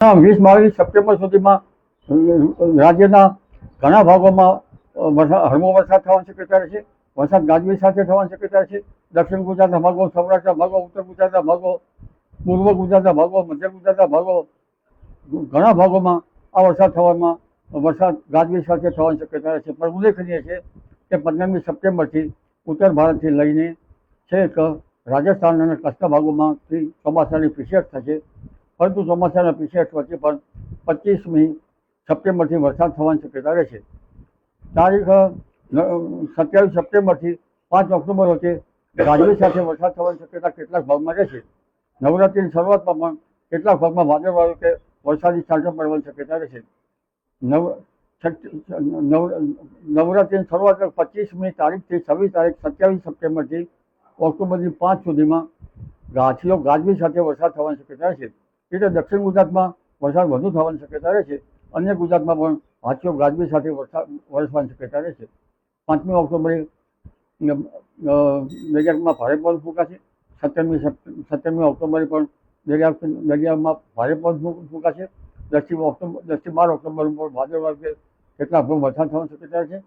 20-22 September સુધીમાં રાજ્યના ઘણા ભાગોમાં હળવો વરસાદ થવાની શક્યતા રહેશે. વરસાદ ગાજવીજ સાથે થવાની શક્યતા છે. દક્ષિણ ગુજરાતના ભાગો, સૌરાષ્ટ્રના ભાગો, ઉત્તર ગુજરાતના ભાગો, પૂર્વ ગુજરાતના ભાગો, મધ્ય ગુજરાતના ભાગો, ઘણા ભાગોમાં આ વરસાદ ગાજવીજ સાથે થવાની શક્યતા રહેશે. પણ ઉલ્લેખનીય છે કે 15મી સપ્ટેમ્બરથી ઉત્તર ભારતથી લઈને છેક રાજસ્થાન અને કચ્છના ભાગોમાંથી ચોમાસાની પીછેહટ થશે. પરંતુ ચોમાસાના પીછેહટ વચ્ચે પણ 25મી સપ્ટેમ્બરથી વરસાદ થવાની શક્યતા રહેશે. તારીખ 27 સપ્ટેમ્બરથી 5 ઓક્ટોબર વચ્ચે ગાજવીજ સાથે વરસાદ થવાની શક્યતા કેટલાક ભાગમાં રહેશે. નવરાત્રિની શરૂઆતમાં પણ કેટલાક ભાગમાં વાદળવાળું કે વરસાદી છાંટા પડવાની શક્યતા રહેશે. નવરાત્રિની શરૂઆત 25મી તારીખથી 26 તારીખ 27 સપ્ટેમ્બરથી ઓક્ટોબરની 5 સુધીમાં ગાજવીજ સાથે વરસાદ થવાની શક્યતા રહેશે. એટલે દક્ષિણ ગુજરાતમાં વરસાદ વધુ થવાની શક્યતા રહેશે. અન્ય ગુજરાતમાં પણ હાથીઓ ગાજવીજ સાથે વરસવાની શક્યતા રહેશે. 5મી ઓક્ટોબરે દરિયામાં ભારે પવન ફૂંકાશે. 17મી ઓક્ટોબરે પણ દરિયામાં ભારે પવન ફૂંકાશે. 10થી 12 ઓક્ટોબર ઉપર વાદળવાળું કેટલાક ભાગ વરસાદ થવાની શક્યતા છે.